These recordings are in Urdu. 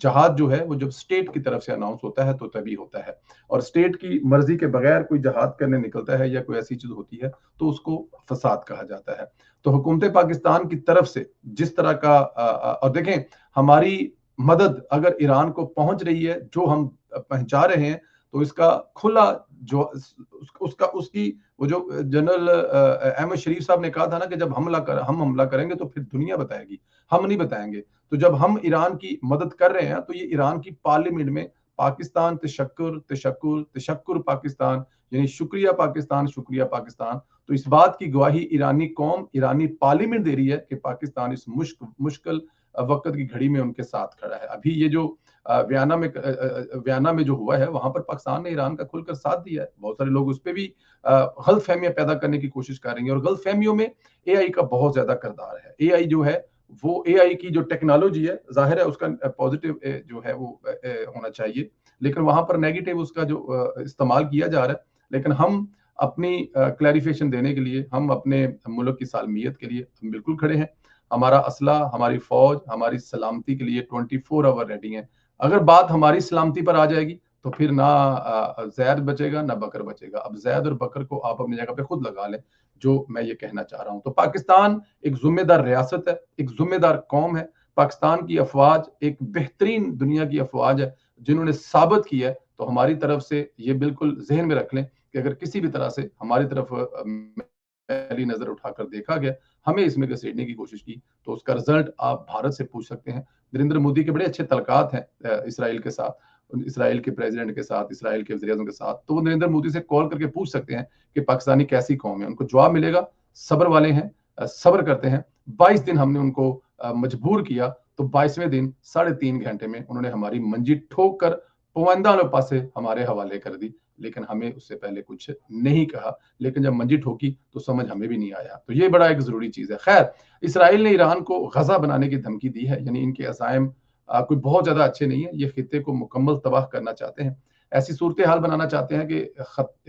جہاد جو ہے وہ جب اسٹیٹ کی طرف سے اناؤنس ہوتا ہے تو تبھی ہوتا ہے، اور اسٹیٹ کی مرضی کے بغیر کوئی جہاد کرنے نکلتا ہے یا کوئی ایسی چیز ہوتی ہے تو اس کو فساد کہا جاتا ہے۔ تو حکومت پاکستان کی طرف سے جس طرح کا اور دیکھیں ہماری مدد اگر ایران کو پہنچ رہی ہے جو ہم پہنچا رہے ہیں، تو اس کا کھلا جو اس کی وہ جو جنرل احمد شریف صاحب نے کہا تھا نا کہ جب ہم حملہ کریں گے تو پھر دنیا بتائے گی، ہم نہیں بتائیں گے۔ تو جب ہم ایران کی مدد کر رہے ہیں تو یہ ایران کی پارلیمنٹ میں پاکستان تشکر تشکر تشکر پاکستان، یعنی شکریہ پاکستان شکریہ پاکستان، تو اس بات کی گواہی ایرانی قوم ایرانی پارلیمنٹ دے رہی ہے کہ پاکستان اس مشکل وقت کی گھڑی میں ان کے ساتھ کھڑا ہے۔ ابھی یہ جو ویانا میں جو ہوا ہے وہاں پر پاکستان نے ایران کا کھل کر ساتھ دیا ہے۔ بہت سارے لوگ اس پہ بھی غلط فہمیاں پیدا کرنے کی کوشش کر رہے ہیں، اور غلط فہمیوں میں اے آئی کا بہت زیادہ کردار ہے۔ اے آئی جو ہے وہ اے آئی کی جو ٹیکنالوجی ہے ظاہر ہے اس کا پازیٹیو جو ہے وہ ہونا چاہیے، لیکن وہاں پر نیگیٹو اس کا جو استعمال کیا جا رہا ہے۔ لیکن ہم اپنی کلیریفیشن دینے کے لیے، ہم اپنے ملک کی سالمیت کے لیے ہم بالکل کھڑے ہیں۔ ہمارا اسلحہ، ہماری فوج ہماری سلامتی کے لیے 24 آور ریڈی ہیں۔ اگر بات ہماری سلامتی پر آ جائے گی تو پھر نہ زید بچے گا نہ بکر بچے گا۔ اب زید اور بکر کو آپ اپنی جگہ پہ خود لگا لیں، جو میں یہ کہنا چاہ رہا ہوں۔ تو پاکستان ایک ذمہ دار ریاست ہے، ایک ذمہ دار قوم ہے۔ پاکستان کی افواج ایک بہترین دنیا کی افواج ہے جنہوں نے ثابت کیا ہے۔ تو ہماری طرف سے یہ بالکل ذہن میں رکھ لیں کہ اگر کسی بھی طرح سے ہماری طرف پہلی نظر اٹھا کر دیکھا گیا، ہمیں اس میں گھسیٹنے کی کوشش کی، تو اس کا رزلٹ آپ بھارت سے پوچھ سکتے ہیں۔ نریندر مودی کے بڑے اچھے تعلقات ہیں اسرائیل کے ساتھ، اسرائیل کے پریزیڈنٹ کے ساتھ، اسرائیل کے وزیر اعظم کے ساتھ، تو وہ نریندر مودی سے کال کر کے پوچھ سکتے ہیں کہ پاکستانی کیسی قوم ہے۔ ان کو جواب ملے گا، صبر والے ہیں، صبر کرتے ہیں۔ 22 دن ہم نے ان کو مجبور کیا، تو 22ویں دن 3.5 گھنٹے میں انہوں نے ہماری منجی ٹھوک کر پوندہ پاسے ہمارے حوالے کر دی، لیکن ہمیں اس سے پہلے کچھ نہیں کہا۔ لیکن جب منجی ٹھوکی تو سمجھ ہمیں بھی نہیں آیا۔ تو یہ بڑا ایک ضروری چیز ہے۔ خیر، اسرائیل نے ایران کو غزہ بنانے کی دھمکی دی ہے، یعنی ان کے عزائم کوئی بہت زیادہ اچھے نہیں ہیں۔ یہ خطے کو مکمل تباہ کرنا چاہتے ہیں، ایسی صورتحال بنانا چاہتے ہیں کہ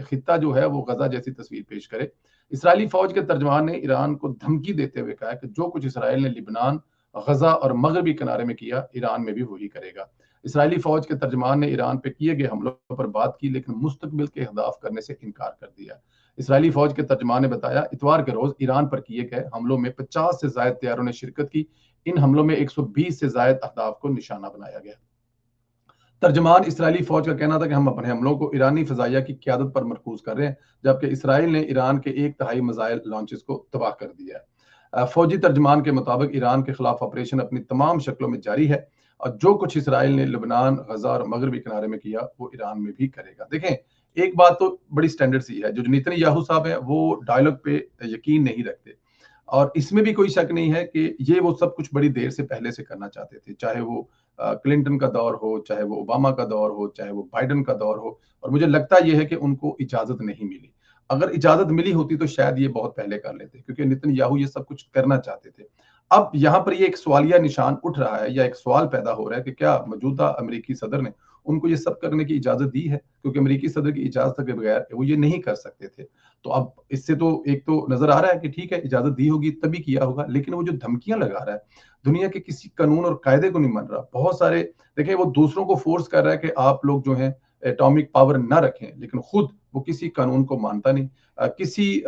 خطہ جو ہے وہ غزہ جیسی تصویر پیش کرے۔ اسرائیلی فوج کے ترجمان نے ایران کو دھمکی دیتے ہوئے کہا کہ جو کچھ اسرائیل نے لبنان، غزہ اور مغربی کنارے میں کیا، ایران میں بھی وہی کرے گا۔ اسرائیلی فوج کے ترجمان نے ایران پہ کیے گئے حملوں پر بات کی، لیکن مستقبل کے اہداف کرنے سے انکار کر دیا۔ اسرائیلی فوج کے ترجمان نے بتایا اتوار کے روز ایران پر کیے گئے حملوں میں 50 سے زائد طیاروں نے شرکت کی۔ ان حملوں میں 120 سے زائد اہداف کو نشانہ بنایا گیا۔ ترجمان اسرائیلی فوج کا کہنا تھا کہ ہم اپنے حملوں کو ایرانی فضائیہ کی قیادت پر مرکوز کر رہے ہیں، جبکہ اسرائیل نے ایران کے 1/3 میزائل لانچز کو تباہ کر دیا ہے۔ فوجی ترجمان کے مطابق ایران کے خلاف آپریشن اپنی تمام شکلوں میں جاری ہے، اور جو کچھ اسرائیل نے لبنان، غزہ اور مغربی کنارے میں کیا وہ ایران میں بھی کرے گا۔ دیکھیں ایک بات تو بڑی سٹینڈرڈ سی ہے، جو نیتن یاہو صاحب ہیں وہ ڈائلاگ پہ یقین نہیں رکھتے، اور اس میں بھی کوئی شک نہیں ہے کہ یہ وہ سب کچھ بڑی دیر سے پہلے سے کرنا چاہتے تھے، چاہے وہ کلنٹن کا دور ہو، چاہے وہ اوباما کا دور ہو، چاہے وہ بائیڈن کا دور ہو۔ اور مجھے لگتا یہ ہے کہ ان کو اجازت نہیں ملی۔ اگر اجازت ملی ہوتی تو شاید یہ بہت پہلے کر لیتے، کیونکہ نیتن یاہو یہ سب کچھ کرنا چاہتے تھے۔ اب یہاں پر یہ ایک سوالیہ نشان اٹھ رہا ہے، یا ایک سوال پیدا ہو رہا ہے کہ کیا موجودہ امریکی صدر نے ان کو یہ سب کرنے کی اجازت دی ہے، کیونکہ امریکی صدر کی اجازت کے بغیر وہ یہ نہیں کر سکتے تھے۔ تو اب اس سے تو ایک تو نظر آ رہا ہے کہ ٹھیک ہے اجازت دی ہوگی تبھی کیا ہوگا، لیکن وہ جو دھمکیاں لگا رہا ہے، دنیا کے کسی قانون اور قاعدے کو نہیں مان رہا۔ بہت سارے دیکھیں وہ دوسروں کو فورس کر رہا ہے کہ آپ لوگ جو ہیں ایٹامک پاور نہ رکھیں، لیکن خود وہ کسی قانون کو مانتا نہیں، کسی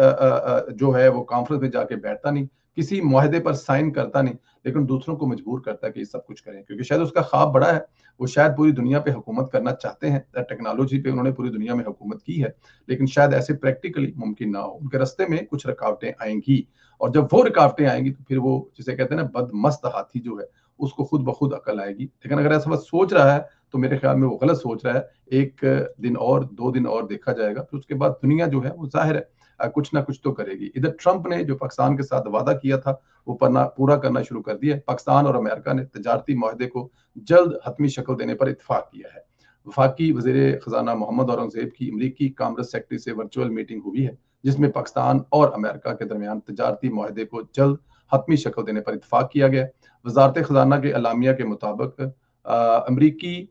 جو ہے وہ کانفرنس میں جا کے بیٹھتا نہیں، کسی معاہدے پر سائن کرتا نہیں، لیکن دوسروں کو مجبور کرتا ہے کہ یہ سب کچھ کریں، کیونکہ شاید اس کا خواب بڑا ہے۔ وہ شاید پوری دنیا پہ حکومت کرنا چاہتے ہیں، ٹیکنالوجی پہ انہوں نے پوری دنیا میں حکومت کی ہے، لیکن شاید ایسے پریکٹیکلی ممکن نہ ہو۔ ان کے راستے میں کچھ رکاوٹیں آئیں گی، اور جب وہ رکاوٹیں آئیں گی تو پھر وہ جسے کہتے ہیں نا بد مست ہاتھی جو ہے اس کو خود بخود عقل آئے گی۔ لیکن اگر ایسا بات سوچ رہا ہے تو میرے خیال میں وہ غلط سوچ رہا ہے۔ ایک دن اور 2 دن اور دیکھا جائے گا، پھر اس کے بعد دنیا جو ہے وہ ظاہر ہے کچھ نہ کچھ تو کرے گی۔ ادھر ٹرمپ نے جو پاکستان کے ساتھ وعدہ کیا تھا وہ پورا کرنا شروع کر دیا ہے۔ پاکستان اور امریکہ نے تجارتی معاہدے کو جلد حتمی شکل دینے پر اتفاق کیا ہے۔ وفاقی وزیر خزانہ محمد اورنگزیب کی امریکی کامرس سیکرٹری سے ورچوئل میٹنگ ہوئی ہے، جس میں پاکستان اور امریکہ کے درمیان تجارتی معاہدے کو جلد حتمی شکل دینے پر اتفاق کیا گیا۔ وزارت خزانہ کے اعلامیہ کے مطابق امریکی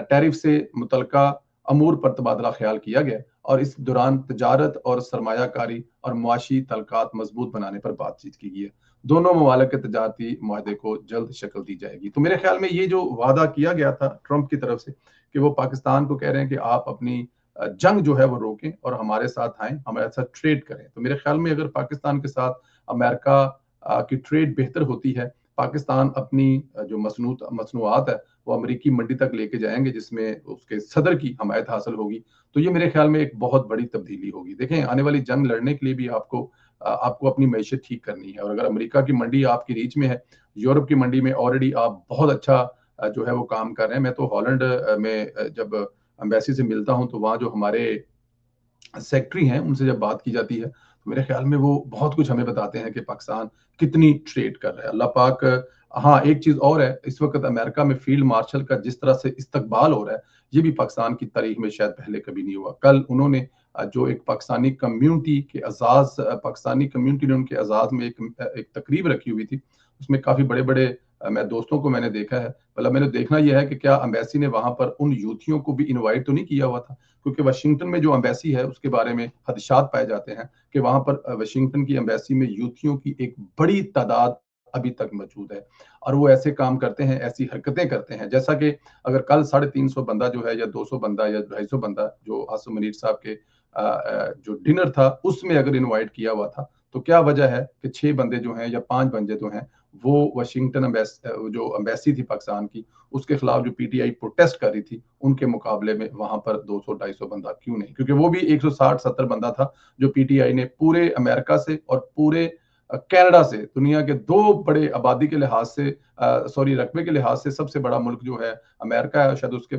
ٹیرف سے متعلقہ امور پر تبادلہ خیال کیا گیا، اور اس دوران تجارت اور سرمایہ کاری اور معاشی تعلقات مضبوط بنانے پر بات چیت کی گئی ہے. دونوں ممالک کے تجارتی معاہدے کو جلد شکل دی جائے گی. تو میرے خیال میں یہ جو وعدہ کیا گیا تھا ٹرمپ کی طرف سے کہ وہ پاکستان کو کہہ رہے ہیں کہ آپ اپنی جنگ جو ہے وہ روکیں اور ہمارے ساتھ آئیں, ہمارے ساتھ ٹریڈ کریں. تو میرے خیال میں اگر پاکستان کے ساتھ امریکہ کی ٹریڈ بہتر ہوتی ہے, پاکستان اپنی جو مصنوعات ہے وہ امریکی منڈی تک لے کے جائیں گے جس میں اس کے صدر کی حمایت حاصل ہوگی, تو یہ میرے خیال میں ایک بہت بڑی تبدیلی ہوگی. دیکھیں آنے والی جنگ لڑنے کے لیے بھی آپ کو اپنی معیشت ٹھیک کرنی ہے, اور اگر امریکہ کی منڈی آپ کی ریچ میں ہے, یورپ کی منڈی میں آلریڈی آپ بہت اچھا جو ہے وہ کام کر رہے ہیں. میں تو ہالینڈ میں جب امبیسی سے ملتا ہوں تو وہاں جو ہمارے سیکٹری ہیں ان سے جب بات کی جاتی ہے تو میرے خیال میں وہ بہت کچھ ہمیں بتاتے ہیں کہ پاکستان کتنی ٹریڈ کر رہا ہے. اللہ پاک. ہاں ایک چیز اور ہے, اس وقت امریکہ میں فیلڈ مارشل کا جس طرح سے استقبال ہو رہا ہے یہ بھی پاکستان کی تاریخ میں شاید پہلے کبھی نہیں ہوا. کل انہوں نے جو ایک پاکستانی کمیونٹی کے اعزاز, پاکستانی کمیونٹی نے ان کے اعزاز میں ایک تقریب رکھی ہوئی تھی, اس میں کافی بڑے بڑے میں دوستوں کو میں نے دیکھا ہے. مطلب میں نے دیکھنا یہ ہے کہ کیا امبیسی نے وہاں پر ان یوتھیوں کو بھی انوائٹ تو نہیں کیا ہوا تھا, کیونکہ واشنگٹن میں جو امبیسی ہے اس کے بارے میں خدشات پائے جاتے ہیں کہ وہاں پر واشنگٹن کی امبیسی میں یوتھیوں کی ایک بڑی تعداد ابھی تک موجود ہے, اور وہ ایسے کام کرتے ہیں, ایسی حرکتیں کرتے ہیں جیسا کہ اگر کل 350 بندہ جو ہے یا 200 بندہ یا 250 بندہ جو آصف منیر صاحب کے جو ڈنر تھا اس میں اگر انوائٹ کیا ہوا تھا تو کیا وجہ ہے کہ 6 بندے جو ہیں یا 5 بندے جو ہیں وہ واشنگٹن جو امبیسی تھی پاکستان کی اس کے خلاف جو پی ٹی آئی پروٹیسٹ کر رہی تھی ان کے مقابلے میں وہاں پر 200-250 بندہ کیوں نہیں, کیونکہ وہ بھی 160-70 بندہ تھا جو پی ٹی آئی نے پورے امریکہ سے اور پورے کینیڈا سے, دنیا کے 2 بڑے آبادی کے لحاظ سے رقبے کے لحاظ سے سب سے بڑا ملک جو ہے امریکہ ہے, شاید اس کے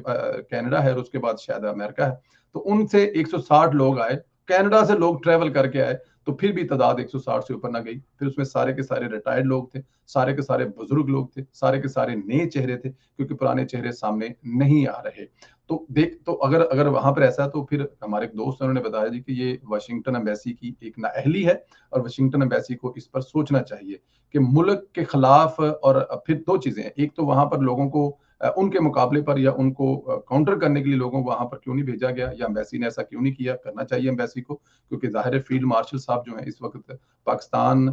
کینیڈا ہے اور اس کے بعد شاید امریکہ ہے, تو ان سے 160 لوگ آئے, کینیڈا سے لوگ ٹریول کر کے آئے تو پھر بھی تعداد 160 سے اوپر نہ گئی. پھر اس میں سارے کے سارے ریٹائرڈ لوگ تھے, سارے کے سارے بزرگ لوگ تھے, سارے کے سارے نئے چہرے تھے, کیونکہ پرانے چہرے سامنے نہیں آ رہے. تو اگر وہاں پر ایسا تو پھر ہمارے ایک دوست انہوں نے بتایا جی کہ یہ واشنگٹن امبیسی کی ایک نااہلی ہے, اور واشنگٹن امبیسی کو اس پر سوچنا چاہیے کہ ملک کے خلاف. اور پھر 2 چیزیں ہیں, ایک تو وہاں پر لوگوں کو ان کے مقابلے پر یا ان کو کاؤنٹر کرنے کے لیے لوگوں کو وہاں پر کیوں نہیں بھیجا گیا, یا امبیسی نے ایسا کیوں نہیں کیا, کرنا چاہیے امبیسی کو, کیونکہ ظاہر فیلڈ مارشل صاحب جو ہیں اس وقت پاکستان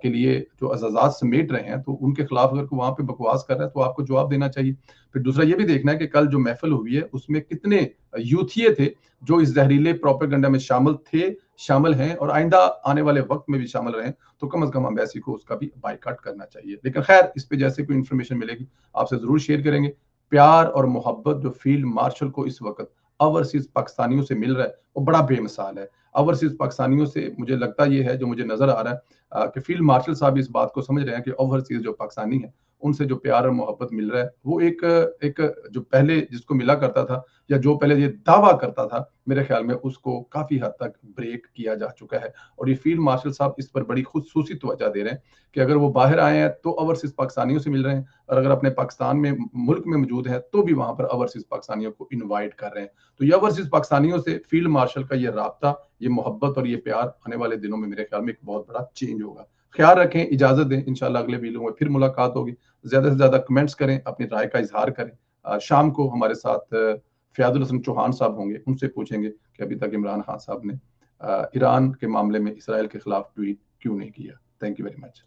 کے لیے جو اعزازات سمیٹ رہے ہیں, تو ان کے خلاف اگر وہاں پہ بکواس کر رہا ہے تو آپ کو جواب دینا چاہیے. پھر دوسرا یہ بھی دیکھنا ہے کہ کل جو محفل ہوئی ہے اس میں کتنے یوتھیے تھے جو اس زہریلے پروپیگنڈا میں شامل ہیں اور آئندہ آنے والے وقت میں بھی شامل رہیں, تو کم از کم امبیسی کو اس کا بھی بائیکاٹ کرنا چاہیے. لیکن خیر اس پہ جیسے کوئی انفارمیشن ملے گی آپ سے ضرور شیئر کریں گے. پیار اور محبت جو فیلڈ مارشل کو اس وقت اوورسیز پاکستانیوں سے مل رہا ہے وہ بڑا بے مثال ہے. اوورسیز پاکستانیوں سے مجھے لگتا یہ ہے, جو مجھے نظر آ رہا ہے کہ فیلڈ مارشل صاحب اس بات کو سمجھ رہے ہیں کہ اوورسیز جو پاکستانی ہیں ان سے جو پیار اور محبت مل رہا ہے وہ ایک جو پہلے جس کو ملا کرتا تھا یا جو پہلے یہ دعویٰ کرتا تھا, میرے خیال میں اس کو کافی حد تک بریک کیا جا چکا ہے. اور یہ فیلڈ مارشل صاحب اس پر بڑی خصوصی توجہ دے رہے ہیں کہ اگر وہ باہر آئے ہیں تو اوورسیز پاکستانیوں سے مل رہے ہیں, اور اگر اپنے پاکستان میں ملک میں موجود ہیں تو بھی وہاں پر اوورسیز پاکستانیوں کو انوائٹ کر رہے ہیں. تو یہ اوورسیز پاکستانیوں سے فیلڈ مارشل کا یہ رابطہ, یہ محبت اور یہ پیار آنے والے دنوں میں میرے خیال میں ایک بہت بڑا چینج ہوگا. خیال رکھیں, اجازت دیں, انشاءاللہ اگلے ویڈیو میں پھر ملاقات ہوگی. زیادہ سے زیادہ کمنٹس کریں, اپنی رائے کا اظہار کریں. شام کو ہمارے ساتھ فیاض الحسن چوہان صاحب ہوں گے, ان سے پوچھیں گے کہ ابھی تک عمران خان صاحب نے ایران کے معاملے میں اسرائیل کے خلاف ٹویٹ کیوں نہیں کیا. Thank you very much.